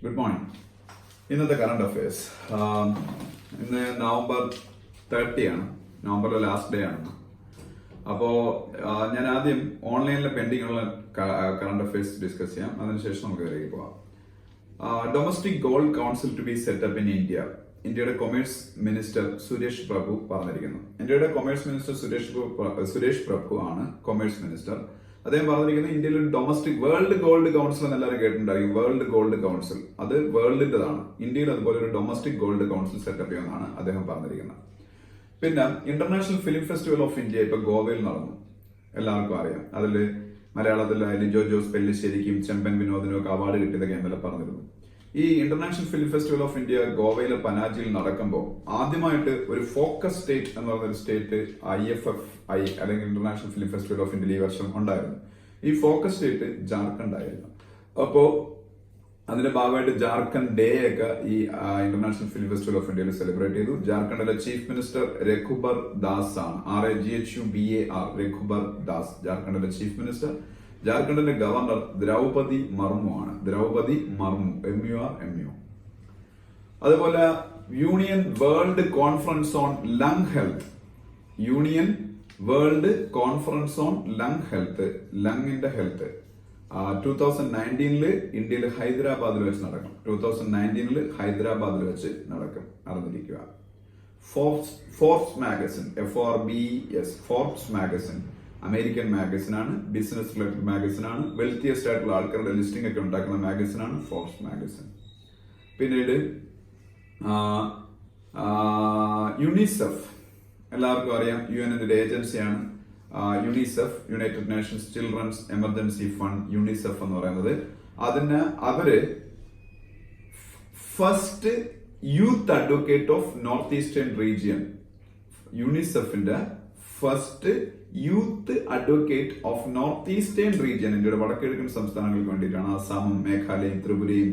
Good morning. ഇന്നത്തെ current affairs. ഇന്ന് November 30 ആണ്. നവംബറിലെ ലാസ്റ്റ് ഡേ ആണ്. അപ്പോൾ ഞാൻ ആദ്യം ഓൺലൈനിലെ പെൻഡിംഗ് ഉള്ള കറണ്ട് അഫയേഴ്സ് ഡിസ്കസ് ചെയ്യാം. അതിനുശേഷം നമുക്ക് ഇതിലേക്ക് പോവാം. Domestic gold council to be set up in India. ഇന്ത്യയുടെ കൊമേഴ്സ് മിനിസ്റ്റർ സുരേഷ് പ്രഭു പറഞ്ഞിരിക്കുന്നു. ഇന്ത്യയുടെ കൊമേഴ്സ് മിനിസ്റ്റർ സുരേഷ് പ്രഭു ആണ് കൊമേഴ്സ് മിനിസ്റ്റർ. അദ്ദേഹം പറഞ്ഞിരിക്കുന്നത് ഇന്ത്യയിൽ ഒരു ഡൊമസ്റ്റിക് വേൾഡ് ഗോൾഡ് കൗൺസിൽ എന്ന് എല്ലാവരും കേട്ടിട്ടുണ്ടായിരിക്കും. വേൾഡ് ഗോൾഡ് കൗൺസിൽ അത് വേൾഡിന്റെതാണ്. ഇന്ത്യയിൽ അതുപോലെ ഒരു ഡൊമസ്റ്റിക് ഗോൾഡ് കൗൺസിൽ സെറ്റപ്പ് ചെയ്യുമെന്നാണ് അദ്ദേഹം പറഞ്ഞിരിക്കുന്നത്. പിന്നെ international film festival of India ഇപ്പൊ ഗോവയിൽ നടന്നു. എല്ലാവർക്കും അറിയാം. അതിൽ മലയാളത്തിൽ ലിജോ ജോസ് പെല്ലിശ്ശേരിക്കും ചെമ്പൻ വിനോദിനും ഒക്കെ അവാർഡ് കിട്ടിയതൊക്കെ ഇന്നലെ പറഞ്ഞിരുന്നു. ഈ international film festival of India ഗോവയിലെ പനാജിയിൽ നടക്കുമ്പോൾ ആദ്യമായിട്ട് ഒരു ഫോക്കസ് സ്റ്റേറ്റ് എന്ന് പറയുന്ന ഒരു സ്റ്റേറ്റ് IFFI അല്ലെങ്കിൽ ഇന്റർനാഷണൽ ഫിലിം ഫെസ്റ്റിവൽ ഓഫ് ഇന്ത്യയിൽ ഈ വർഷം ഉണ്ടായിരുന്നു. ഈ ഫോക്കസ് സ്റ്റേറ്റ് ജാർഖണ്ഡ് ആയിരുന്നു. അപ്പോ അതിന്റെ ഭാഗമായിട്ട് ജാർഖണ്ഡ് ഡേ ഒക്കെ ഈ ഇന്റർനാഷണൽ ഫിലിം ഫെസ്റ്റിവൽ ഓഫ് ഇന്ത്യയിൽ സെലിബ്രേറ്റ് ചെയ്തു. ജാർഖണ്ഡിലെ ചീഫ് മിനിസ്റ്റർ രഘുബർ ദാസ് ആണ്. RAGHUBAR രഘുബർ ദാസ് ജാർഖണ്ഡിലെ ചീഫ് മിനിസ്റ്റർ. ജാർഖണ്ഡിന്റെ ഗവർണർ ദ്രൗപതി മർമു ആണ്. ദ്രൗപതി മർമു MURMU. അതുപോലെ union world conference on lung health. Union world conference on lung health, ലങ്ങിന്റെ ഹെൽത്ത് 2019 ഇന്ത്യയിൽ ഹൈദരാബാദിൽ വെച്ച് നടക്കും. 2019 ഹൈദരാബാദിൽ വെച്ച് നടന്നിരിക്കുക. Forbes magazine FORBES Forbes magazine American magazine ആണ്. ബിസിനസ് റിലേറ്റഡ് മാഗസിൻ ആണ്. വെൽത്തിയസ്റ്റ് ആയിട്ടുള്ള ആൾക്കാരുടെ ലിസ്റ്റിംഗ് ഒക്കെ ഉണ്ടാക്കുന്ന മാഗസിൻ ആണ് ഫോർബ്സ് മാഗസിൻ. പിന്നീട് യുണിസെഫ് എല്ലാവർക്കും അറിയാം. UN ഒരു ഏജൻസിയാണ്. UNICEF, united nations children's emergency fund, UNICEF എന്ന് പറയുന്നത്. അവര് first youth advocate of north eastern region, യുണിസെഫിന്റെ first youth advocate of north eastern region, ഇന്ത്യയുടെ വടക്കിഴക്കൻ സംസ്ഥാനങ്ങൾക്ക് വേണ്ടിയിട്ടാണ്. ആസാമും മേഘാലയയും ത്രിപുരയും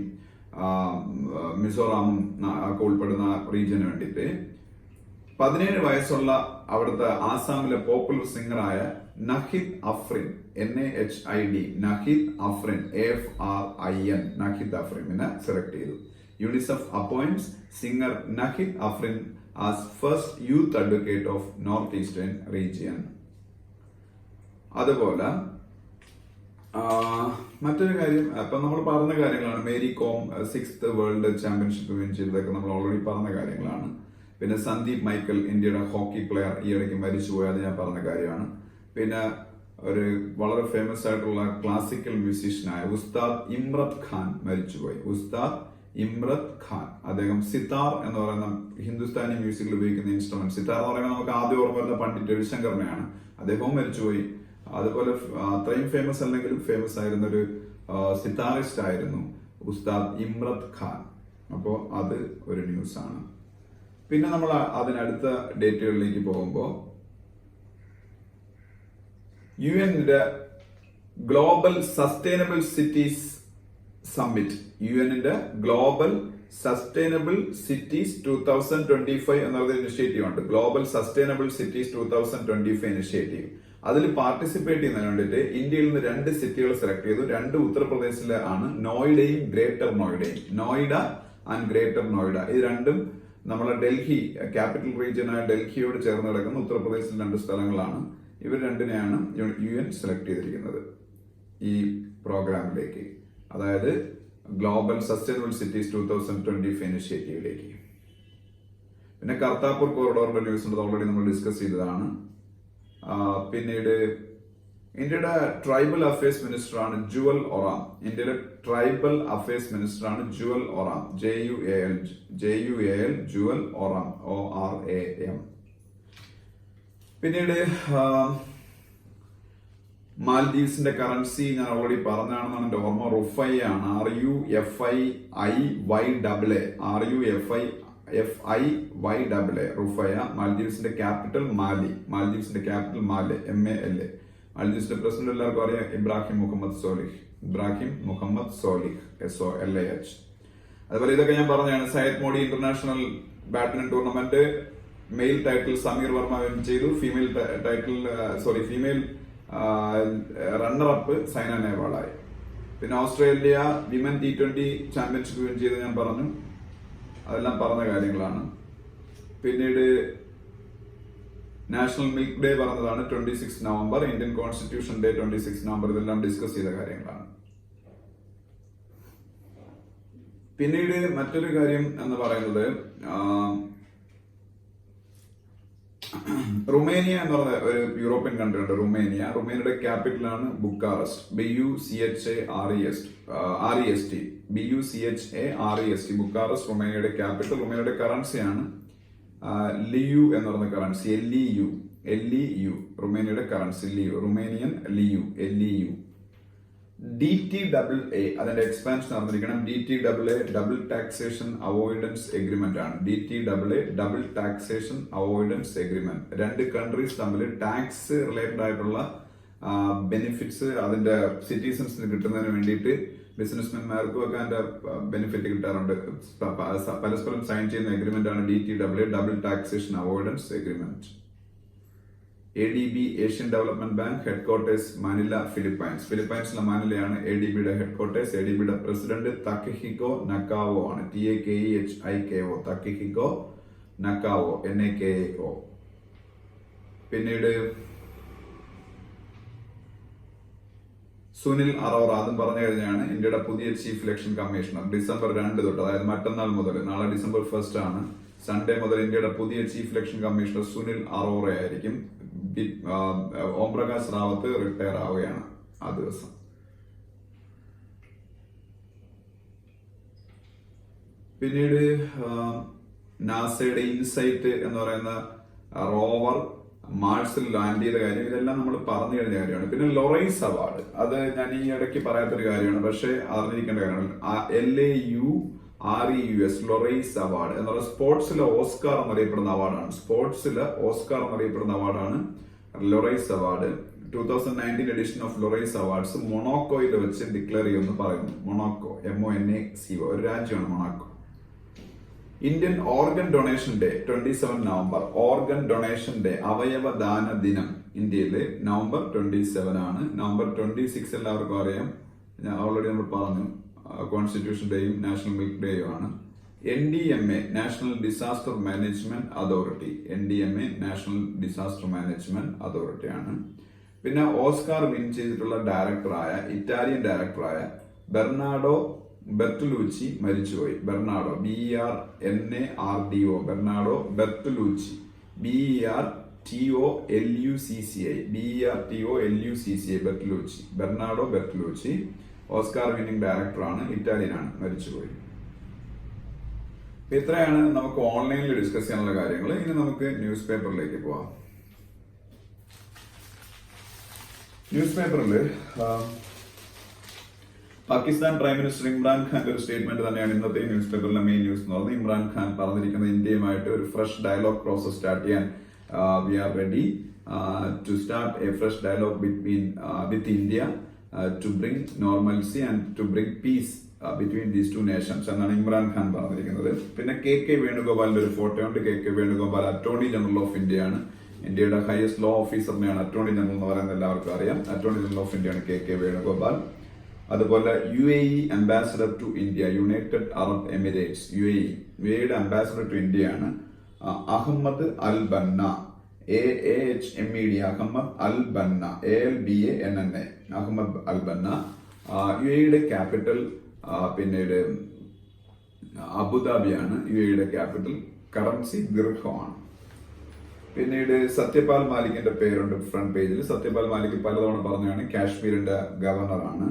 മിസോറാമും ഒക്കെ ഉൾപ്പെടുന്ന റീജിയന് വേണ്ടിയിട്ട് 17 വയസ്സുള്ള അവിടുത്തെ ആസാമിലെ പോപ്പുലർ സിംഗറായ നഹിദ് അഫ്രിൻ NAHID നഹിദ് അഫ്രിൻ AFRIN നഹിദ് അഫ്രിനെ സെലക്ട് ചെയ്തു. UNICEF appoints singer Nahid Afrin as first youth advocate of north eastern region. അതുപോലെ മറ്റൊരു കാര്യം, ഇപ്പൊ നമ്മൾ പറഞ്ഞ കാര്യങ്ങളാണ്. Mary Kom 6th world championship win ചെയ്തതൊക്കെ നമ്മൾ ഓൾറെഡി പറഞ്ഞ കാര്യങ്ങളാണ്. പിന്നെ സന്ദീപ് മൈക്കൽ ഇന്ത്യയുടെ ഹോക്കി പ്ലെയർ ഈ ഇടയ്ക്ക് മരിച്ചുപോയി, അത് ഞാൻ പറഞ്ഞ കാര്യമാണ്. പിന്നെ ഒരു വളരെ ഫേമസ് ആയിട്ടുള്ള ക്ലാസിക്കൽ മ്യൂസീഷ്യനായ ഉസ്താദ് ഇമ്രത് ഖാൻ മരിച്ചുപോയി. ഉസ്താദ് ഇമ്രത് ഖാൻ, അദ്ദേഹം സിതാർ എന്ന് പറയുന്ന ഹിന്ദുസ്ഥാനി മ്യൂസിക്കിൽ ഉപയോഗിക്കുന്ന ഇൻസ്ട്രുമെന്റ്. സിതാർ എന്ന് പറയുന്നത് നമുക്ക് ആദ്യം ഓർമ്മ വരുന്ന പണ്ഡിറ്റ് രവിശങ്കറിനെയാണ്. അദ്ദേഹവും മരിച്ചുപോയി. അതുപോലെ അത്രയും ഫേമസ് അല്ലെങ്കിലും ഫേമസ് ആയിരുന്ന ഒരു സിതാറിസ്റ്റ് ആയിരുന്നു ഉസ്താദ് ഇമ്രത് ഖാൻ. അപ്പോ അത് ഒരു ന്യൂസ് ആണ്. പിന്നെ നമ്മൾ അതിനടുത്ത ഡേറ്റുകളിലേക്ക് പോകുമ്പോൾ UN-ന്റെ global sustainable cities summit, UN-ന്റെ global sustainable cities 2025 എന്നൊരു ഇനിഷ്യേറ്റീവ് ഉണ്ട്. Global sustainable cities 2025 initiative. അതിൽ പാർട്ടിസിപ്പേറ്റ് ചെയ്യുന്നതിന് വേണ്ടിയിട്ട് ഇന്ത്യയിൽ നിന്ന് 2 സിറ്റികൾ സെലക്ട് ചെയ്തു. 2 ഉത്തർപ്രദേശിലെ ആണ്, നോയിഡയും ഗ്രേറ്റർ നോയിഡയും. നോയിഡ ആൻഡ് ഗ്രേറ്റർ നോയിഡ, ഇത് രണ്ടും നമ്മളെ ഡൽഹി ക്യാപിറ്റൽ റീജിയനായ ഡൽഹിയോട് ചേർന്ന് കിടക്കുന്ന ഉത്തർപ്രദേശിൽ 2 സ്ഥലങ്ങളാണ്. ഇവർ രണ്ടിനെയാണ് UN സെലക്ട് ചെയ്തിരിക്കുന്നത് ഈ പ്രോഗ്രാമിലേക്ക്, അതായത് ഗ്ലോബൽ സസ്റ്റൈനബിൾ സിറ്റീസ് 2025 ഇനിഷ്യേറ്റീവിലേക്ക്. പിന്നെ കർത്താപൂർ കോറിഡോറിന്റെ ന്യൂസ് ഉണ്ട്, ഓൾറെഡി നമ്മൾ ഡിസ്കസ് ചെയ്തതാണ്. പിന്നീട് ഇന്ത്യയുടെ ട്രൈബൽ അഫയേഴ്സ് മിനിസ്റ്ററാണ് ജുവൽ ഒറാം. ഇന്ത്യയിലെ ട്രൈബൽ അഫയേഴ്സ് മിനിസ്റ്ററാണ് ജുവൽ ഒറാം. JUAL Jual Oram ORAM. പിന്നീട് മാൽദീവ്സിന്റെ കറൻസി ഞാൻ ഓൾറെഡി പറഞ്ഞാണെന്നാണ് എന്റെ ഓർമ്മ. റുഫൈ ആണ്. RUFIYAA റുഫയ. മാൽദീവ്സിന്റെ ക്യാപിറ്റൽ മാലി. മാൽദീവ്സിന്റെ ക്യാപിറ്റൽ മാലെ MALA. മാൽദീവ്സിന്റെ പ്രസിഡന്റ് എല്ലാവർക്കും അറിയാം, ഇബ്രാഹിം മുഹമ്മദ് സോലിഹ് SOLAH. അതുപോലെ ഇതൊക്കെ ഞാൻ പറഞ്ഞാണ്. Syed Modi international badminton tournament male title Sameer Verma win ചെയ്തു. ഫീമെയിൽ റണ്ണർ അപ്പ് സൈന നെഹ്വാളായി. പിന്നെ Australia women T20 championship win ചെയ്ത് ഞാൻ പറഞ്ഞു, അതെല്ലാം പറഞ്ഞ കാര്യങ്ങളാണ്. പിന്നീട് നാഷണൽ മിൽക്ക് ഡേ പറഞ്ഞതാണ് 26 November, Indian constitution day 26 November, ഇതെല്ലാം ഡിസ്കസ് ചെയ്ത കാര്യങ്ങളാണ്. പിന്നീട് മറ്റൊരു കാര്യം എന്ന് പറയുന്നത് റുമേനിയ എന്ന് പറഞ്ഞ ഒരു യൂറോപ്യൻ കൺട്രി ഉണ്ട്. റുമേനിയയുടെ ക്യാപിറ്റലാണ് Bucharest. BUCHAREST Bucharest റുമേനിയയുടെ capital. റുമേനിയയുടെ കറൻസിയാണ് Liu എന്ന് പറയുന്ന currency. LEU റുമേനിയയുടെ currency Liu, Romanian Liu, LEU. DTAA അതിന്റെ എക്സ്പാൻഷൻ അറിഞ്ഞിരിക്കണം. DTAA double taxation avoidance agreement ആണ്. DTAA double taxation avoidance agreement. രണ്ട് കൺട്രീസ് തമ്മിൽ ടാക്സ് റിലേറ്റഡ് ആയിട്ടുള്ള ബെനിഫിറ്റ്സ് അതിന്റെ സിറ്റിസൺസിന് കിട്ടുന്നതിന് വേണ്ടിയിട്ട് ബിസിനസ്മാൻമാർക്കും ഒക്കെ അതിന്റെ ബെനിഫിറ്റ് കിട്ടാറുണ്ട്. പരസ്പരം സൈൻ ചെയ്യുന്ന എഗ്രിമെന്റ് ആണ് DTAA double taxation avoidance agreement. ADB Asian development bank headquarters Manila, ഫിലിപ്പൈൻസിലെ മാനിലയാണ് ADBയുടെ ഹെഡ്ക്വാർട്ടേഴ്സ്. ADBയുടെ പ്രസിഡന്റ് തക്കിഹിക്കോ നക്കാവോ ആണ്. TAKEHIKO തക്കിഹിക്കോ നക്കാവോ, NAKAO. പിന്നീട് സുനിൽ അറോറ, അതും പറഞ്ഞു കഴിഞ്ഞാണ് ഇന്ത്യയുടെ പുതിയ ചീഫ് ഇലക്ഷൻ കമ്മീഷണർ. December 2 തൊട്ട്, അതായത് മറ്റന്നാൾ മുതൽ, നാളെ December 1 ആണ്, സൺഡേ മുതൽ ഇന്ത്യയുടെ പുതിയ chief election commissioner Sunil Arora ആയിരിക്കും. ഓം പ്രകാശ് റാവത്ത് റിട്ടയർ ആവുകയാണ് ആ ദിവസം. പിന്നീട് നാസയുടെ ഇൻസൈറ്റ് എന്ന് പറയുന്ന റോവർ മാർസിൽ ലാൻഡ് ചെയ്ത കാര്യം, ഇതെല്ലാം നമ്മൾ പറഞ്ഞു കഴിഞ്ഞ കാര്യമാണ്. പിന്നെ ലൊറൈസ് അവാർഡ്, അത് ഞാൻ ഈ ഇടയ്ക്ക് പറയാത്തൊരു കാര്യമാണ്, പക്ഷെ അറിഞ്ഞിരിക്കേണ്ട കാര്യമാണ്. LAUREUS ലൊറൈസ് അവാർഡ് എന്ന് പറയുന്നത് സ്പോർട്സിലെ ഓസ്കാർ എന്നറിയപ്പെടുന്ന അവാർഡാണ്. Laureus award 2019 edition of Laureus awards മൊണോക്കോയിൽ വെച്ച് ഡിക്ലെയർ ചെയ്യുമെന്ന് പറയുന്നു. മൊണോക്കോ, MONACO, ഒരു രാജ്യമാണ് Monaco. Indian organ donation day 27 November. Organ donation day, അവയവദാന ദിനം ഇന്ത്യയില് November 27 ആണ്. November 26 എല്ലാവർക്കും അറിയാം, ഓൾറെഡി നമ്മൾ പറഞ്ഞു, കോൺസ്റ്റിറ്റ്യൂഷൻ ഡേയും നാഷണൽ മിൽക്ക് ഡേയും ആണ്. NDMA national disaster management authority, NDMA national disaster management authority ആണ്. പിന്നെ ഓസ്കാർ വിൻ ചെയ്തിട്ടുള്ള ഇറ്റാലിയൻ ഡയറക്ടറായ ബെർണാഡോ ബെർട്ടുലൂച്ചി മരിച്ചുപോയി. Bernardo, BERNARDO, Bernardo ബെർട്ടുലൂച്ചി, BERTOLUCCI, Bernardo ബെർട്ടുലൂച്ചി Oscar winning ഡയറക്ടറാണ്, ഇറ്റാലിയനാണ്, മരിച്ചുപോയി. ഇത്രയാണ് നമുക്ക് ഓൺലൈനിൽ ഡിസ്കസ് ചെയ്യാനുള്ള കാര്യങ്ങൾ. ഇനി നമുക്ക് ന്യൂസ് പേപ്പറിലേക്ക് പോവാം. ന്യൂസ് പേപ്പറിൽ പാകിസ്ഥാൻ പ്രൈം മിനിസ്റ്റർ ഇമ്രാൻഖാന്റെ ഒരു സ്റ്റേറ്റ്മെന്റ് തന്നെയാണ് ഇന്നത്തെ ന്യൂസ് പേപ്പറിലെ മെയിൻ ന്യൂസ് എന്ന് പറയുന്നത്. ഇമ്രാൻഖാൻ പറഞ്ഞിരിക്കുന്നത് ഇന്ത്യയുമായിട്ട് ഒരു ഫ്രഷ് ഡയലോഗ് പ്രോസസ് സ്റ്റാർട്ട് ചെയ്യാൻ V are ready to start A fresh dialogue with India to bring normalcy and to bring piece between these two Nations എന്നാണ് ഇമ്രാൻഖാൻ പറഞ്ഞിരിക്കുന്നത്. പിന്നെ KK വേണുഗോപാലിന്റെ ഒരു ഫോട്ടോ ഉണ്ട്. KK Venugopal attorney general of ഇന്ത്യയാണ്. ഇന്ത്യയുടെ highest law ഓഫീസറിനെയാണ് attorney general എന്ന് പറയുന്നത് എല്ലാവർക്കും അറിയാം. അറ്റോർണി ജനറൽ ഓഫ് ഇന്ത്യയാണ് KK വേണുഗോപാൽ. അതുപോലെ UAE ambassador to India, United Arab Emirates, UAEയുടെ അംബാസഡർ ടു ഇന്ത്യയാണ് Ahmed Al Banna, AHMED, Ahmed Al Banna, ALBANNA, Ahmed Al Banna. UAEയുടെ ക്യാപിറ്റൽ പിന്നീട് അബുദാബിയാണ്. UAEയുടെ ക്യാപിറ്റൽ. കറൻസി ദിർഹമാണ്. പിന്നീട് സത്യപാൽ മാലിക്കിന്റെ പേരുണ്ട് ഫ്രണ്ട് പേജിൽ. സത്യപാൽ മാലിക് പലതവണ പറഞ്ഞാണ് കാശ്മീരിന്റെ ഗവർണറാണ്.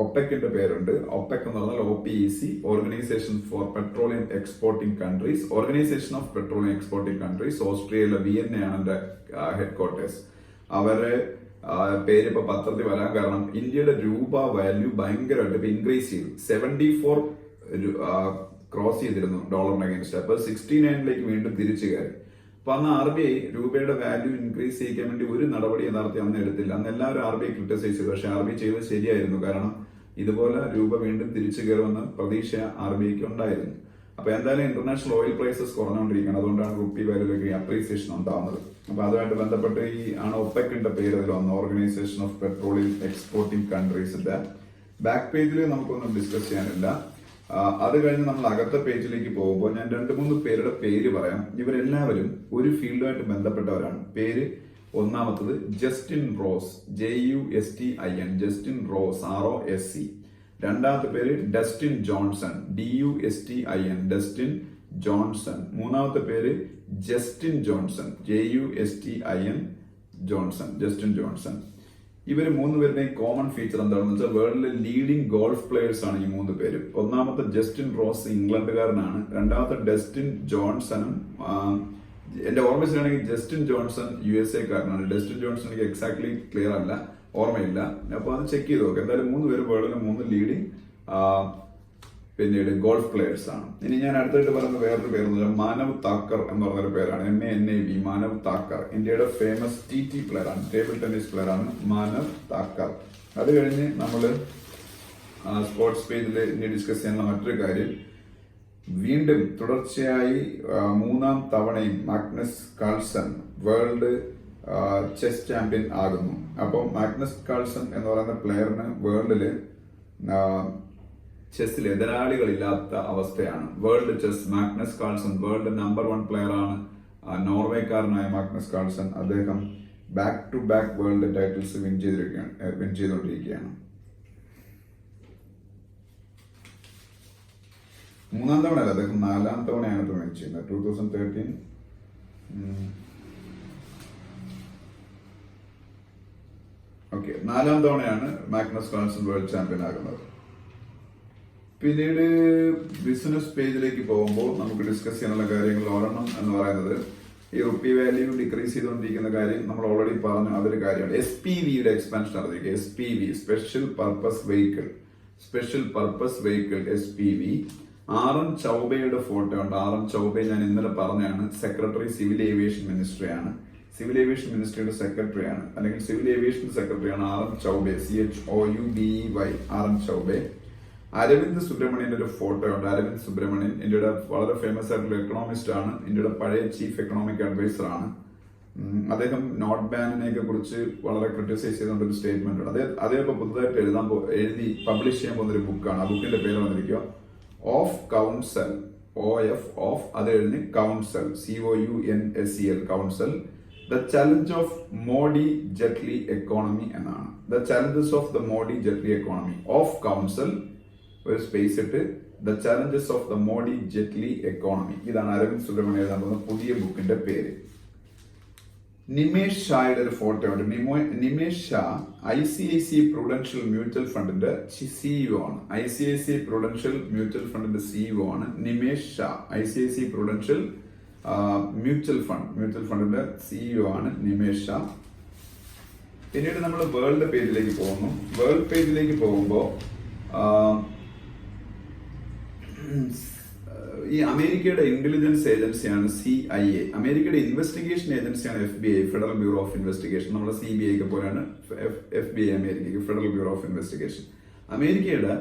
ഒപെക്കിന്റെ പേരുണ്ട്. ഒപെക് എന്ന് പറഞ്ഞാൽ OPEC, organisation for petroleum exporting countries, organisation of petroleum exporting countries. ഓസ്ട്രിയയിലെ വിയന്നയാണ് എന്റെ ഹെഡ്ക്വാർട്ടേഴ്സ്. അവരെ പേര് ഇപ്പൊ പത്രത്തിൽ വരാൻ കാരണം ഇന്ത്യയുടെ രൂപ വാല്യൂ ഭയങ്കരമായിട്ട് ഇപ്പൊ ഇൻക്രീസ് ചെയ്തു. 74 ക്രോസ് ചെയ്തിരുന്നു ഡോളറിന് അഗേൻസ്റ്റ്. അപ്പൊ 69 വീണ്ടും തിരിച്ചു കയറി. അപ്പൊ അന്ന് RBI രൂപയുടെ വാല്യൂ ഇൻക്രീസ് ചെയ്യിക്കാൻ വേണ്ടി ഒരു നടപടി യഥാർത്ഥം അന്ന് എടുത്തില്ല. അന്ന് എല്ലാവരും RBI ക്രിട്ടിസൈസ് ചെയ്തു. പക്ഷെ RBI ചെയ്തത് ശരിയായിരുന്നു. കാരണം ഇതുപോലെ രൂപ വീണ്ടും തിരിച്ചു കയറുമെന്ന് പ്രതീക്ഷ RBIക്ക് ഉണ്ടായിരുന്നു. അപ്പൊ എന്തായാലും ഇന്റർനാഷണൽ ഓയിൽ പ്രൈസസ് കുറഞ്ഞുകൊണ്ടിരിക്കുകയാണ്. അതുകൊണ്ടാണ് റുപ്പി വാല്യൂലേക്ക് അപ്രീസിയേഷൻ ഉണ്ടാവുന്നത്. അപ്പൊ അതുമായിട്ട് ബന്ധപ്പെട്ട് ഈ ആണ് ഒപെക്കിന്റെ പേര് അതിൽ വന്നത്, ഓർഗനൈസേഷൻ ഓഫ് പെട്രോളിയം എക്സ്പോർട്ടിംഗ് കൺട്രീസിന്റെ ബാക്ക് പേജിൽ നമുക്കൊന്നും ഡിസ്കസ് ചെയ്യാനില്ല. അത് കഴിഞ്ഞ് നമ്മൾ അകത്തെ പേജിലേക്ക് പോകുമ്പോൾ ഞാൻ 2-3 പേരുടെ പേര് പറയാം. ഇവരെല്ലാവരും ഒരു ഫീൽഡുമായിട്ട് ബന്ധപ്പെട്ടവരാണ്. പേര് ഒന്നാമത്തത് Justin rose, JUSTIN, Justin rose, ROSC. രണ്ടാമത്തെ പേര് Dustin Johnson, DUSTIN, Dustin Johnson. മൂന്നാമത്തെ പേര് Justin Johnson, JUSTIN, Johnson, Justin Johnson. ഇവർ 3 പേരുടെയും കോമൺ ഫീച്ചർ എന്താണെന്ന് വെച്ചാൽ വേൾഡിലെ ലീഡിംഗ് ഗോൾഫ് പ്ലേയേഴ്സ് ആണ് ഈ 3 പേരും. ഒന്നാമത്തെ ജസ്റ്റിൻ റോസ് ഇംഗ്ലണ്ടുകാരനാണ്. രണ്ടാമത്തെ ഡസ്റ്റിൻ ജോൺസണും എന്റെ ഓർമ്മ വെച്ചിട്ടാണെങ്കിൽ ജസ്റ്റിൻ ജോൺസൺ USA കാരനാണ്. ഡസ്റ്റിൻ ജോൺസൺ എനിക്ക് എക്സാക്ട്ലി ക്ലിയർ അല്ല, ഓർമ്മയില്ല. അപ്പൊ അത് ചെക്ക് ചെയ്ത് നോക്കാം. എന്തായാലും 3 പേരും വേൾഡിലെ 3 ലീഡിംഗ് പിന്നീട് ഗോൾഫ് പ്ലേയേഴ്സ് ആണ്. ഇനി ഞാൻ അടുത്തായിട്ട് പറയുന്ന വേറൊരു പേര് മാനവ് താക്കർ എന്ന് പറഞ്ഞൊരു പേരാണ്. MANAV, മാനവ് താക്കർ. ഇന്ത്യയുടെ ഫേമസ് TT പ്ലെയർ ആണ്, ടേബിൾ ടെന്നീസ് പ്ലെയർ ആണ് മാനവ് താക്കർ. അത് കഴിഞ്ഞ് നമ്മൾ സ്പോർട്സ് പേജിൽ ഇനി ഡിസ്കസ് ചെയ്യുന്ന മറ്റൊരു കാര്യം, വീണ്ടും തുടർച്ചയായി 3-ാം തവണയും Magnus Carlsen world chess champion ആകുന്നു. അപ്പോൾ മാഗ്നസ് കാൾസൺ എന്ന് പറയുന്ന പ്ലെയറിന് വേൾഡില് ചെസ്സിൽ എതിരാളികളില്ലാത്ത അവസ്ഥയാണ്. World chess Magnus Carlsen world number 1 player ആണ്. നോർവേക്കാരനായ മാഗ്നസ് കാൾസൺ അദ്ദേഹം back to back world titles win ചെയ്തുകൊണ്ടിരിക്കുകയാണ്. 3-ാം തവണയല്ല, അദ്ദേഹം 4-ാം തവണയാണ് ഇപ്പോൾ വിൻ ചെയ്യുന്നത്. 2013 ഓക്കെ, 4-ാം തവണയാണ് മാഗ്നസ് കാൾസൺ വേൾഡ് ചാമ്പ്യൻ ആകുന്നത്. പിന്നീട് ബിസിനസ് പേജിലേക്ക് പോകുമ്പോൾ നമുക്ക് ഡിസ്കസ് ചെയ്യാനുള്ള കാര്യങ്ങൾ ഒരെണ്ണം എന്ന് പറയുന്നത് ഈ റുപ്പി വാല്യൂ ഡിക്രീസ് ചെയ്തുകൊണ്ടിരിക്കുന്ന കാര്യം നമ്മൾ ഓൾറെഡി പറഞ്ഞു. അതൊരു കാര്യമാണ്. SPVയുടെ എക്സ്പാൻഷൻ നടത്തിയിരിക്കുക. SPV, special purpose vehicle, special purpose vehicle SPV. RM ചൗബയുടെ ഫോട്ടോ ഉണ്ട്. RM ചൗബെ ഞാൻ ഇന്നലെ പറഞ്ഞാണ്, സെക്രട്ടറി സിവിൽ ഏവിയേഷൻ മിനിസ്ട്രിയാണ്. സിവിൽ ഏവിയേഷൻ മിനിസ്ട്രിയുടെ സെക്രട്ടറിയാണ്, അല്ലെങ്കിൽ സിവിൽ ഏവിയേഷൻ സെക്രട്ടറിയാണ് RM Choubey, CHOUBEY, RM Choubey. Arvind സുബ്രഹ്മണ്യന്റെ ഒരു ഫോട്ടോ ഉണ്ട്. അരവിന്ദ് സുബ്രഹ്മണ്യൻ ഇന്ത്യയുടെ വളരെ ഫേമസ് ആയിട്ടുള്ള എക്കണോമിസ്റ്റ് ആണ്. ഇന്ത്യയുടെ പഴയ ചീഫ് എക്കണോമിക് അഡ്വൈസർ ആണ്. അദ്ദേഹം നോട്ട് ബാനിനെ കുറിച്ച് വളരെ ക്രിട്ടിസൈസ് ചെയ്തുകൊണ്ട് ഒരു സ്റ്റേറ്റ്മെന്റ് ഉണ്ട്. അദ്ദേഹം പുതുതായിട്ട് എഴുതി പബ്ലിഷ് ചെയ്യാൻ പോകുന്ന ഒരു ബുക്കാണ്. ആ ബുക്കിന്റെ പേര് വന്നിരിക്കുക ഓഫ് കൗൺസൽ, OF, അത് എഴുതി counsel, COUNSEL, counsel. The challenge of Modi Jaitley economy എന്നാണ്. The challenges of the Modi Jaitley economy, of counsel ഒരു സ്പേസ് ഇട്ട് the challenges of the Modi Jaitley economy. ഇതാണ് അരവിന്ദ് സുബ്രഹ്മണ്യൻ എഴുതാൻ പോകുന്ന പുതിയ ബുക്കിന്റെ പേര്. നിമേഷ് ഷായുടെ ഒരു ഫോട്ടോ ഉണ്ട്. Nimesh Shah ICICI prudential mutual ഫണ്ടിന്റെ CEO ആണ്. ICICI പ്രൂഡൻഷ്യൽ മ്യൂച്വൽ ഫണ്ടിന്റെ CEO ആണ് Nimesh Shah. ICICI prudential mutual ഫണ്ടിന്റെ CEO ആണ് നിമേഷ് ഷാ. പിന്നീട് നമ്മൾ വേൾഡ് പേജിലേക്ക് പോകുന്നു. വേൾഡ് പേജിലേക്ക് പോകുമ്പോൾ ഈ അമേരിക്കയുടെ ഇന്റലിജൻസ് ഏജൻസിയാണ് CIA. അമേരിക്കയുടെ ഇൻവെസ്റ്റിഗേഷൻ ഏജൻസിയാണ് FBI, federal bureau of investigation. നമ്മുടെ CBI ഒക്കെ പോലെയാണ് FBI അമേരിക്കയ്ക്ക്, ഫെഡറൽ ബ്യൂറോ ഓഫ് ഇൻവെസ്റ്റിഗേഷൻ. അമേരിക്കയുടെ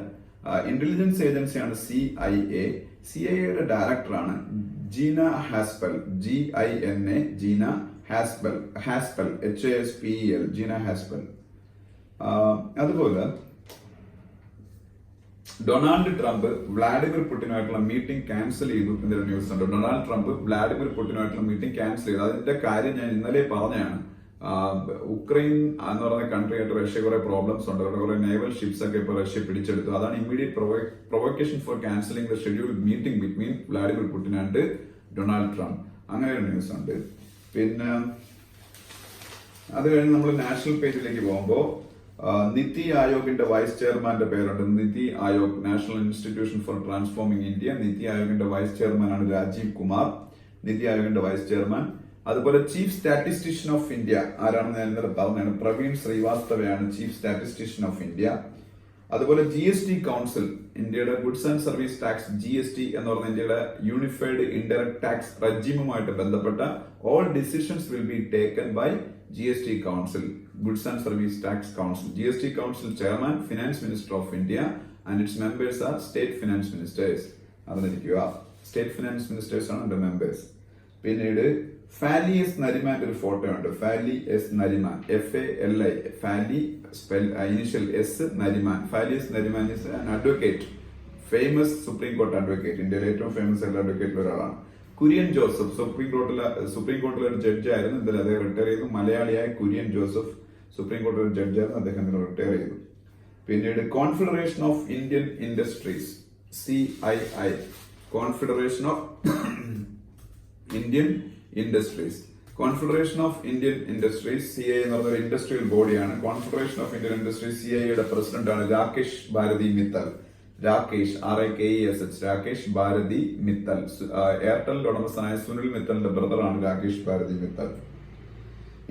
ഇന്റലിജൻസ് ഏജൻസിയാണ് CIA. CIAയുടെ ഡയറക്ടറാണ് Jeena ഹാസ്പെൽ, GINA, Jeena ഹാസ്പെൽ, HASPEL, Gina Haspel. അതുപോലെ ഡൊണാൾഡ് ട്രംപ് വ്ളാഡിമിർ പുടിനുമായിട്ടുള്ള മീറ്റിംഗ് ക്യാൻസൽ ചെയ്തു എന്നൊരു ന്യൂസ് ഉണ്ട്. ഡൊണാൾഡ് ട്രംപ് വ്ളാഡിമിർ പുടിനുമായിട്ടുള്ള മീറ്റിംഗ് ക്യാൻസൽ ചെയ്തു. അതിന്റെ കാര്യം ഞാൻ ഇന്നലെ പറഞ്ഞാണ്. ഉക്രൈൻ എന്ന് പറയുന്ന കൺട്രി ആയിട്ട് റഷ്യ കുറെ പ്രോബ്ലംസ് ഉണ്ട്. അവിടെ കുറെ നേവൽ ഷിപ്സ് ഒക്കെ ഇപ്പൊ റഷ്യ പിടിച്ചെടുത്തു. അതാണ് immediate provocation for cancelling the schedule meeting between Vladimir Putin and Donald Trump. അങ്ങനെ ഒരു ന്യൂസ് ഉണ്ട്. പിന്നെ അത് കഴിഞ്ഞ് നമ്മൾ നാഷണൽ പേജിലേക്ക് പോകുമ്പോൾ നിതി ആയോഗിന്റെ വൈസ് ചെയർമാന്റെ പേരുണ്ട്. NITI Aayog, national institution for transforming India. NITI ആയോഗിന്റെ വൈസ് ചെയർമാൻ ആണ് രാജീവ് കുമാർ, നിതി ആയോഗിന്റെ വൈസ് ചെയർമാൻ. അതുപോലെ ചീഫ് സ്റ്റാറ്റിസ്റ്റീഷ്യൻ ഓഫ് ഇന്ത്യ ആരാണെന്ന് ഞാൻ ഇന്നലെ പറഞ്ഞാണ്, പ്രവീൺ ശ്രീവാസ്തവയാണ് ചീഫ് സ്റ്റാറ്റിസ്റ്റീഷ്യൻ ഓഫ് ഇന്ത്യ. അതുപോലെ GST കൗൺസിൽ, ഇന്ത്യയുടെ goods and service tax GST എന്ന് പറഞ്ഞ ഇന്ത്യയുടെ യൂണിഫൈഡ് ഇൻഡയറക്ട് ടാക്സ് റെജിമുമായിട്ട് ബന്ധപ്പെട്ട all decisions will be taken by GST council, goods and service tax council. GST council chairman finance minister of India and it's members are state finance ministers. അറിഞ്ഞിരിക്കുക, state finance ministers ആണ് എന്റെ members. പിന്നീട് Fali S നരിമാന്റെ ഒരു photo ഉണ്ട്. Fali S Nariman, FALI, Fali initial S Nariman. Fali S Nariman is an advocate, famous supreme court advocate, ഇന്ത്യയിലെ ഏറ്റവും famous ആയിട്ടുള്ള അഡ്വക്കേറ്റിൽ ഒരാളാണ്. കുര്യൻ ജോസഫ് സുപ്രീം കോർട്ടിലെ ഒരു ജഡ്ജായിരുന്നു. ഇതിൽ അദ്ദേഹം റിട്ടയർ ചെയ്തു. മലയാളിയായ കുര്യൻ ജോസഫ് സുപ്രീം കോടതിയിലെ ജഡ്ജായിരുന്നു. അദ്ദേഹം റിട്ടയർ ചെയ്തു. പിന്നീട് confederation of Indian industries, CII, confederation of Indian industries. Confederation of Indian industries, CII എന്ന് പറഞ്ഞ ഒരു ഇൻഡസ്ട്രിയൽ ബോഡിയാണ്. കോൺഫെഡറേഷൻ ഓഫ് ഇന്ത്യൻ ഇൻഡസ്ട്രീസ് CIIയുടെ പ്രസിഡന്റ് ആണ് രാകേഷ് ഭാരതി മിത്തൽ. രാകേഷ്, RAKESH, രാകേഷ് ഭാരതി മിത്തൽ. എയർടെൽ ഉടമസ്ഥനായ സുനിൽ മിത്തലിന്റെ ബ്രദറാണ് രാകേഷ് ഭാരതി മിത്തൽ.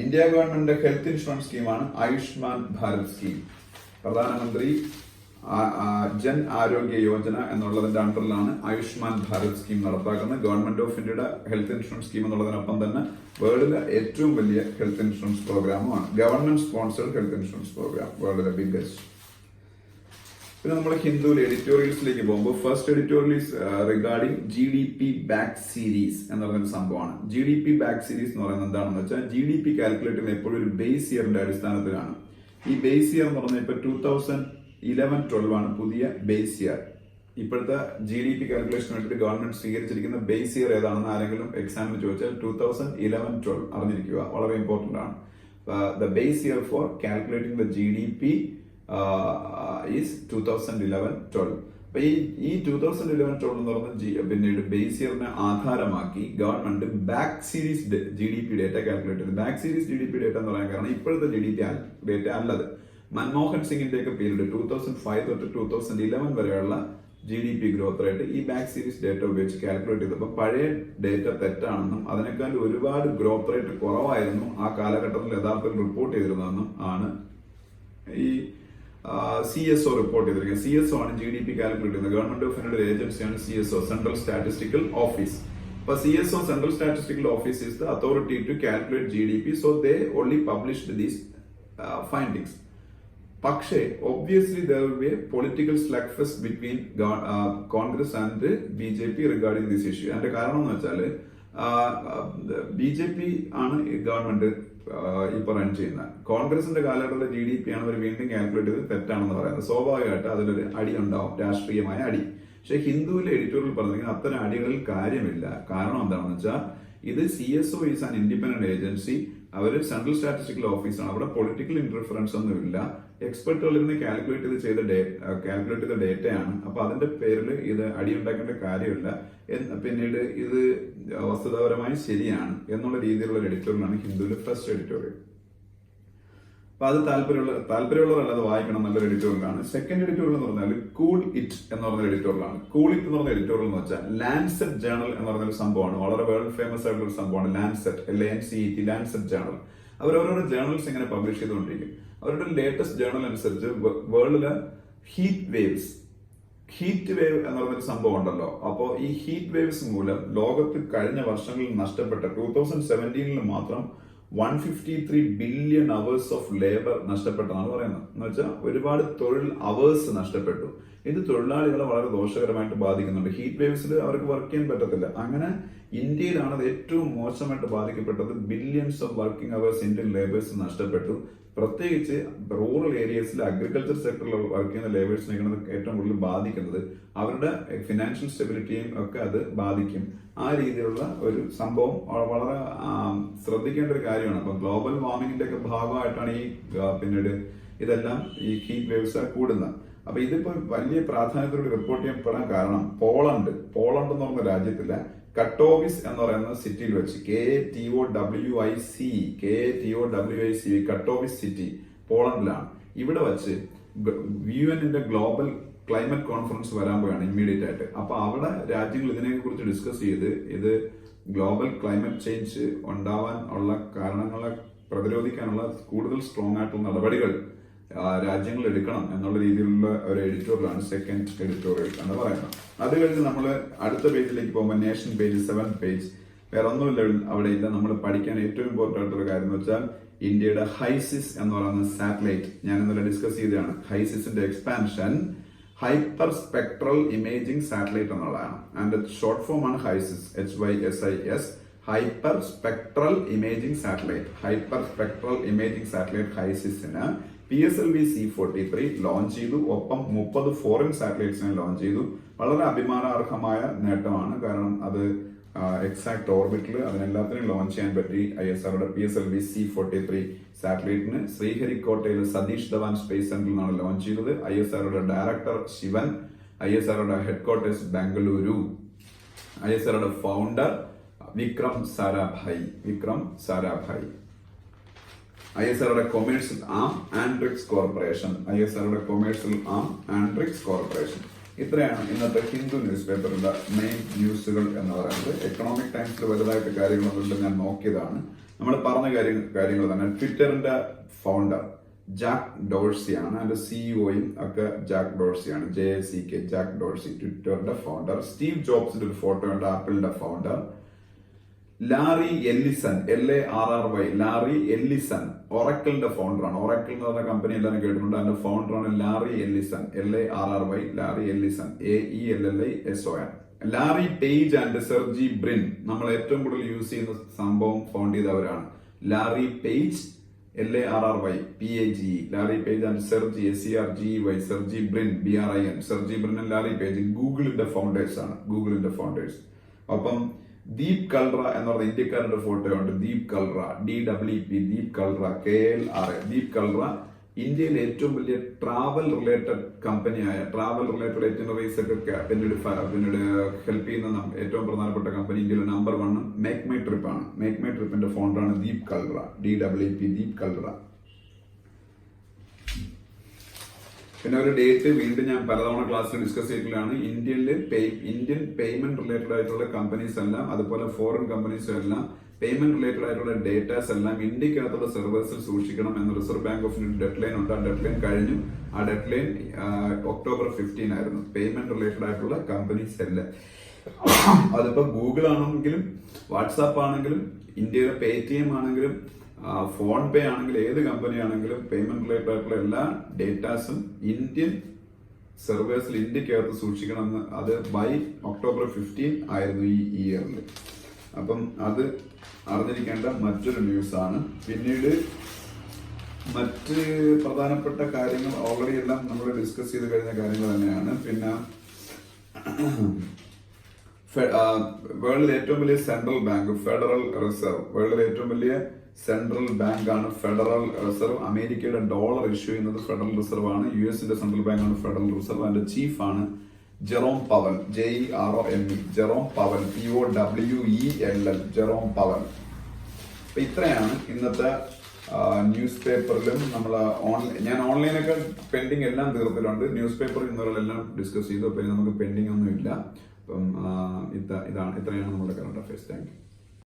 ഇന്ത്യ ഗവൺമെന്റിന്റെ ഹെൽത്ത് ഇൻഷുറൻസ് സ്കീമാണ് ആയുഷ്മാൻ ഭാരത് സ്കീം. പ്രധാനമന്ത്രി ജൻ ആരോഗ്യ യോജന എന്നുള്ളതിന്റെ അണ്ടറിലാണ് ആയുഷ്മാൻ ഭാരത് സ്കീം നടപ്പാക്കുന്നത്. ഗവൺമെന്റ് ഓഫ് ഇന്ത്യയുടെ ഹെൽത്ത് ഇൻഷുറൻസ് സ്കീം എന്നുള്ളതിനൊപ്പം തന്നെ വേൾഡിലെ ഏറ്റവും വലിയ ഹെൽത്ത് ഇൻഷുറൻസ് പ്രോഗ്രാമുമാണ്. Government sponsored health insurance programme, വേൾഡിലെ ബിഗ്ഗസ്റ്റ്. പിന്നെ നമ്മൾ ഹിന്ദുവിൽ എഡിറ്റോറിയൽസിലേക്ക് പോകുമ്പോൾ first editorial is regarding GDP back series എന്ന് പറയുന്ന സംഭവമാണ്. GDP ബാക്ക് സീരീസ് എന്ന് പറയുന്നത് എന്താണെന്ന് വെച്ചാൽ GDP കാൽക്കുലേറ്റ് ചെയ്യുന്നത് എപ്പോഴും ഒരു ബേസ് ഇയറിന്റെ അടിസ്ഥാനത്തിലാണ്. ഈ ബേസ് ഇയർ എന്ന് പറഞ്ഞാൽ ഇപ്പൊ 2011-12 ആണ് പുതിയ ബേസ് ഇയർ. ഇപ്പോഴത്തെ GDP കാൽക്കുലേഷൻ വേണ്ടിയിട്ട് ഗവൺമെന്റ് സ്വീകരിച്ചിരിക്കുന്ന ബേസ് ഇയർ ഏതാണെന്ന് ആരെങ്കിലും എക്സാമിന് ചോദിച്ചാൽ 2011-12 അറിഞ്ഞിരിക്കുക, വളരെ ഇമ്പോർട്ടന്റ് ആണ്. The base year four calculating the GDP is 2011-12. അപ്പൊ ഈ 2011-12 എന്ന് പറഞ്ഞ പിന്നീട് ബേസ് ഇയറിനെ ആധാരമാക്കി government back series GDP data calculate ചെയ്തു. ബാക്ക് സീരീസ് GDP ഡേറ്റ എന്ന് പറയാൻ കാരണം ഇപ്പോഴത്തെ GDP ഡേറ്റ അല്ലത്. മൻമോഹൻ സിംഗിന്റെ ഒക്കെ പീരീഡ് 2005 തൊട്ട് 2011 വരെയുള്ള GDP ഗ്രോത്ത് റേറ്റ് ഈ ബാക്ക് സീരീസ് ഡേറ്റ ഉപയോഗിച്ച് കാൽക്കുലേറ്റ് ചെയ്തപ്പോൾ പഴയ ഡേറ്റ തെറ്റാണെന്നും അതിനേക്കാൾ ഒരുപാട് ഗ്രോത്ത് റേറ്റ് കുറവായിരുന്നു ആ കാലഘട്ടത്തിൽ യഥാർത്ഥത്തിൽ റിപ്പോർട്ട് ചെയ്തിരുന്നതെന്നും ആണ് ഈ CSO റിപ്പോർട്ട് ചെയ്തിരിക്കുന്നത്. CSO ആണ് GDP കാൽക്കുലേറ്റ് ചെയ്യുന്നത്. ഗവൺമെന്റ് ഓഫ് ഇന്ത്യയുടെ ഏജൻസിയാണ് CSO, സെൻട്രൽ സ്റ്റാറ്റിസ്റ്റിക്കൽ ഓഫീസ്. അപ്പൊ CSO, central statistical office, is the authority to calculate GDP. So they only published these findings. പക്ഷേ obviously there will be a political slugfest between Congress and BJP regarding this issue. അതിന്റെ കാരണം എന്ന് വെച്ചാല് BJP ആണ് government ഇപ്പൊ run ചെയ്യുന്നത്. കോൺഗ്രസിന്റെ കാലഘട്ടത്തിലെ GDP ആണ് അവർ വീണ്ടും കാൽക്കുലേറ്റ് ചെയ്ത് തെറ്റാണെന്ന് പറയുന്നത്. സ്വാഭാവികമായിട്ട് അതിലൊരു അടി ഉണ്ടാവും, രാഷ്ട്രീയമായ അടി. പക്ഷെ ഹിന്ദുവിലെ എഡിറ്റോറിയൽ പറഞ്ഞിരിക്കുന്നത് അത്തരം അടികളിൽ കാര്യമില്ല. കാരണം എന്താണെന്ന് വെച്ചാൽ ഇത് CSO is an independent agency. അവർ സെൻട്രൽ സ്റ്റാറ്റിസ്റ്റിക്കൽ ഓഫീസാണ്. അവിടെ പൊളിറ്റിക്കൽ ഇന്റർഫറൻസ് ഒന്നുമില്ല. എക്സ്പെർട്ടുകളിൽ നിന്ന് കാൽക്കുലേറ്റ് ചെയ്ത ഡേറ്റയാണ്. അപ്പൊ അതിന്റെ പേരിൽ ഇത് അടിയുണ്ടാക്കേണ്ട കാര്യമില്ല. പിന്നീട് ഇത് വസ്തുതാപരമായി ശരിയാണ് എന്നുള്ള രീതിയിലുള്ള എഡിറ്റോറിയലാണ് ഹിന്ദുവിലെ ഫസ്റ്റ് എഡിറ്റോറിയൽ. അപ്പൊ അത് താല്പര്യമുള്ളവരല്ല അത് വായിക്കണം, നല്ലൊരു എഡിറ്റോറിയലാണ്. സെക്കൻഡ് എഡിറ്റോറിയൽ എന്ന് പറഞ്ഞാൽ കൂൾ ഇറ്റ് എന്ന് പറഞ്ഞ എഡിറ്റോറിയലാണ്. കൂൾ ഇറ്റ് എന്ന് പറഞ്ഞ എഡിറ്റോറിയൽ എന്ന് വെച്ചാൽ ലാൻസെറ്റ് ജേണൽ എന്ന് പറഞ്ഞൊരു സംഭവമാണ്. വളരെ വേൾഡ് ഫേമസ് ആയിട്ടുള്ള ഒരു സംഭവമാണ് ലാൻസെറ്റ്, LANCET, ലാൻസെറ്റ് ജേണൽ. അവരോരോ ജേണൽസ് ഇങ്ങനെ പബ്ലിഷ് ചെയ്തുകൊണ്ടിരിക്കും. അവരുടെ ലേറ്റസ്റ്റ് ജേണൽ അനുസരിച്ച് വേൾഡിലെ ഹീറ്റ് വേവ് എന്ന് പറഞ്ഞൊരു സംഭവം ഉണ്ടല്ലോ. അപ്പോൾ ഈ ഹീറ്റ് വേവ്സ് മൂലം ലോകത്ത് കഴിഞ്ഞ വർഷങ്ങളിൽ നഷ്ടപ്പെട്ട 2017 മാത്രം 153 ബില്യൺ അവേഴ്സ് ഓഫ് ലേബർ നഷ്ടപ്പെട്ടെന്നാണ് പറയുന്നത്. എന്ന് വെച്ചാൽ ഒരുപാട് തൊഴിൽ അവേഴ്സ് നഷ്ടപ്പെട്ടു. ഇത് തൊഴിലാളികളെ വളരെ ദോഷകരമായിട്ട് ബാധിക്കുന്നുണ്ട്. ഹീറ്റ് വേവ്സിൽ അവർക്ക് വർക്ക് ചെയ്യാൻ പറ്റത്തില്ല. അങ്ങനെ ഇന്ത്യയിലാണ് അത് ഏറ്റവും മോശമായിട്ട് ബാധിക്കപ്പെട്ടത്. Billions of working hours Indian labours നഷ്ടപ്പെട്ടു. പ്രത്യേകിച്ച് റൂറൽ ഏരിയസിൽ അഗ്രികൾച്ചർ സെക്ടറിൽ വർക്ക് ചെയ്യുന്ന ലേബേഴ്സിനെയാണ് ഏറ്റവും കൂടുതൽ ബാധിക്കുന്നത്. അവരുടെ ഫിനാൻഷ്യൽ സ്റ്റെബിലിറ്റിയും ഒക്കെ അത് ബാധിക്കും. ആ രീതിയിലുള്ള ഒരു സംഭവം വളരെ ശ്രദ്ധിക്കേണ്ട ഒരു കാര്യമാണ്. അപ്പൊ ഗ്ലോബൽ വാർമിംഗിന്റെ ഒക്കെ ഭാഗമായിട്ടാണ് ഈ പിന്നീട് ഇതെല്ലാം ഈ ഹീറ്റ് വേവ്സ് കൂടുന്നത്. അപ്പൊ ഇതിപ്പോ വലിയ പ്രാധാന്യത്തോടെ റിപ്പോർട്ട് ചെയ്യപ്പെടാൻ കാരണം പോളണ്ട് എന്ന് പറഞ്ഞ രാജ്യത്തിലെ കട്ടോവിസ് എന്ന് പറയുന്ന സിറ്റിയിൽ വെച്ച് KATOWIC കട്ടോവിസ് സിറ്റി പോളണ്ടിലാണ്. ഇവിടെ വെച്ച് UN ഗ്ലോബൽ ക്ലൈമറ്റ് കോൺഫറൻസ് വരാൻ പോയാണ് ഇമ്മീഡിയറ്റ് ആയിട്ട്. അപ്പൊ അവിടെ രാജ്യങ്ങൾ ഇതിനെ കുറിച്ച് ഡിസ്കസ് ചെയ്ത് ഇത് ഗ്ലോബൽ ക്ലൈമറ്റ് ചേഞ്ച് ഉണ്ടാവാൻ ഉള്ള കാരണങ്ങളെ പ്രതിരോധിക്കാനുള്ള കൂടുതൽ സ്ട്രോങ് ആയിട്ടുള്ള നടപടികൾ രാജ്യങ്ങൾ എടുക്കണം എന്നുള്ള രീതിയിലുള്ള ഒരു എഡിറ്റോറിയലാണ് സെക്കൻഡ് എഡിറ്റോറിയൽ എന്ന് പറയുന്നത്. അത് കഴിഞ്ഞ് നമ്മൾ അടുത്ത പേജിലേക്ക് പോകുമ്പോൾ നേഷൻ പേജ് 7th പേജ് വേറെ ഒന്നുമില്ല അവിടെ ഇല്ല. നമ്മൾ പഠിക്കാൻ ഏറ്റവും ഇമ്പോർട്ടൻ്റ് ആയിട്ടുള്ള കാര്യം എന്ന് വെച്ചാൽ ഇന്ത്യയുടെ ഹൈസിസ് എന്ന് പറയുന്ന സാറ്റലൈറ്റ് ഞാൻ ഇന്നലെ ഡിസ്കസ് ചെയ്തതാണ്. ഹൈസിസിന്റെ expansion hyper spectral imaging satellite എന്നുള്ളതാണ്. അതിന്റെ ഷോർട്ട് ഫോം ആണ് HySIS, HYSIS. Hyper spectral imaging satellite ഹൈസിസിന് PSLV C-43 ലോഞ്ച് ചെയ്തു. ഒപ്പം 30 ഫോറിൻ സാറ്റലൈറ്റ്സിനെ ലോഞ്ച് ചെയ്തു. വളരെ അഭിമാനാർഹമായ നേട്ടമാണ്. കാരണം അത് എക്സാക്ട് ഓർബിറ്റിൽ അതിനെല്ലാത്തിനും ലോഞ്ച് ചെയ്യാൻ പറ്റി. ISROയുടെ PSLV C-43 സാറ്റലൈറ്റിന് ശ്രീഹരിക്കോട്ടയിൽ സതീഷ് ധവാൻ സ്പേസ് സെന്ററിൽ നിന്നാണ് ലോഞ്ച് ചെയ്തത്. ISROയുടെ ഡയറക്ടർ ശിവൻ, ISROയുടെ ഹെഡ്ക്വാർട്ടേഴ്സ് ബാംഗ്ലൂരു, ISROയുടെ ഫൗണ്ടർ വിക്രം സാരാഭായ്. ISROയുടെ കൊമേഴ്സ്യൽ ആം ആൻഡ്രിക്സ് കോർപ്പറേഷൻ. ഇത്രയാണ് ഇന്നത്തെ ഹിന്ദു ന്യൂസ് പേപ്പറിന്റെ മെയിൻ ന്യൂസുകൾ എന്ന് പറയുന്നത്. എക്കണോമിക് ടൈംസിൽ വലുതായിട്ട് കാര്യങ്ങളൊന്നും ഞാൻ നോക്കിയതാണ്. നമ്മൾ പറഞ്ഞ കാര്യങ്ങൾ തന്നെ. ട്വിറ്ററിന്റെ ഫൗണ്ടർ ജാക്ക് ഡോഴ്സിയാണ്. അതിന്റെ സിഇഒയും ഒക്കെ ജാക്ക് ഡോഴ്സിയാണ്. JACK ജാക്ക് ഡോഴ്സി, ട്വിറ്ററിന്റെ ഫൗണ്ടർ. സ്റ്റീവ് ജോബ്സിന്റെ ഒരു ഫോട്ടോ ഉണ്ട്, ആപ്പിളിന്റെ founder. Larry Ellison, LARRY, Larry Ellison ഒറക്കിളിന്റെ ഫൗണ്ടറാണ്. ഒറക്കിൾ എന്ന് പറഞ്ഞ കമ്പനി എല്ലാവരും കേട്ടിട്ടുണ്ട്. അതിന്റെ ഫൗണ്ടറാണ് Larry Ellison. LARRY, Larry Ellison, AELLISON. Larry Page and Sergey Brin, നമ്മൾ ഏറ്റവും കൂടുതൽ യൂസ് ചെയ്യുന്ന സംഭവം ഫൗണ്ട് ചെയ്തവരാണ്. Larry Page, LARRY PAGE, Larry Page and Sergey SERGEY, Sergey Brin BRIN. Sergey Brin, Larry Page ഗൂഗിളിന്റെ ഫൗണ്ടേഴ്സ് ആണ്. ഒപ്പം ദീപ് കൽറ എന്ന് പറഞ്ഞ ഇന്ത്യക്കാരുടെ ഫോട്ടോ ഉണ്ട്. Deep Kalra, DWP, Deep Kalra, KLRA. ദീപ് കൽറ ഇന്ത്യയിലെ ഏറ്റവും വലിയ ട്രാവൽ റിലേറ്റഡ് കമ്പനിയായ ട്രാവൽ റിലേറ്റഡ് എറ്റിനറീസ് ഒക്കെ പിന്നീട് ഹെൽപ്പ് ചെയ്യുന്ന ഏറ്റവും പ്രധാനപ്പെട്ട കമ്പനി ഇന്ത്യയിലെ നമ്പർ 1 മേക്ക് മൈ ട്രിപ്പ് ആണ്. മേക്ക് മൈ ട്രിപ്പിന്റെ ഫൗണ്ടറാണ് ദീപ് കൽറ, DWP, ദീപ് കൽറ. പിന്നെ ഒരു ഡേറ്റ് വീണ്ടും ഞാൻ പലതവണ ക്ലാസ്സിൽ ഡിസ്കസ് ചെയ്തിട്ടുള്ളതാണ്. ഇന്ത്യൻ പേയ്മെന്റ് റിലേറ്റഡ് ആയിട്ടുള്ള കമ്പനീസ് എല്ലാം, അതുപോലെ ഫോറിൻ കമ്പനീസും എല്ലാം പേയ്മെന്റ് റിലേറ്റഡ് ആയിട്ടുള്ള ഡേറ്റാസ് എല്ലാം ഇന്ത്യക്കകത്തുള്ള സെർവേഴ്സിൽ സൂക്ഷിക്കണം എന്ന് reserve bank of India dead line ഉണ്ട്. ആ ഡെഡ് ലൈൻ കഴിഞ്ഞു. ആ ഡെഡ് ലൈൻ October 15 ആയിരുന്നു. പേയ്മെന്റ് റിലേറ്റഡ് ആയിട്ടുള്ള കമ്പനീസ് എല്ലാം, അതിപ്പോ ഗൂഗിൾ ആണെങ്കിലും വാട്സാപ്പ് ആണെങ്കിലും ഇന്ത്യയിലെ Paytm ആണെങ്കിലും ഫോൺ പേ ആണെങ്കിലും ഏത് കമ്പനി ആണെങ്കിലും പേയ്മെന്റ് റിലേറ്റഡ് ആയിട്ടുള്ള എല്ലാ ഡേറ്റാസും ഇന്ത്യൻ സെർവേഴ്സിൽ ഇന്ത്യക്കകത്ത് സൂക്ഷിക്കണമെന്ന് അത് ബൈ October 15 ആയിരുന്നു ഈ ഇയറിൽ. അപ്പം അത് അറിഞ്ഞിരിക്കേണ്ട മറ്റൊരു ന്യൂസ് ആണ്. പിന്നീട് മറ്റ് പ്രധാനപ്പെട്ട കാര്യങ്ങൾ ഓൾറെഡി എല്ലാം നമ്മൾ ഡിസ്കസ് ചെയ്ത് കഴിഞ്ഞ കാര്യങ്ങൾ തന്നെയാണ്. പിന്നെ വേൾഡിലെ ഏറ്റവും വലിയ സെൻട്രൽ ബാങ്ക് ഫെഡറൽ റിസർവ്, വേൾഡിലെ ഏറ്റവും വലിയ സെൻട്രൽ ബാങ്ക് ആണ് ഫെഡറൽ റിസർവ്. അമേരിക്കയുടെ ഡോളർ ഇഷ്യൂ ചെയ്യുന്നത് ഫെഡറൽ റിസർവ് ആണ്. US-ന്റെ സെൻട്രൽ ബാങ്ക് ആണ് ഫെഡറൽ റിസർവ്. അതിന്റെ ചീഫ് ആണ് Jerome Powell, JEROME, Jerome Powell, POWELL, Jerome Powell. അപ്പൊ ഇത്രയാണ് ഇന്നത്തെ ന്യൂസ് പേപ്പറിലും നമ്മൾ ഞാൻ ഓൺലൈനൊക്കെ പെൻഡിങ് എല്ലാം തീർത്തിട്ടുണ്ട്. ന്യൂസ് പേപ്പറിൽ ഇന്നലെല്ലാം ഡിസ്കസ് ചെയ്തു. അപ്പൊ നമുക്ക് പെൻഡിങ് ഒന്നും ഇല്ല. അപ്പം ഇത്രയാണ് നമ്മുടെ കറണ്ട് അഫയേഴ്സ്. Thank you.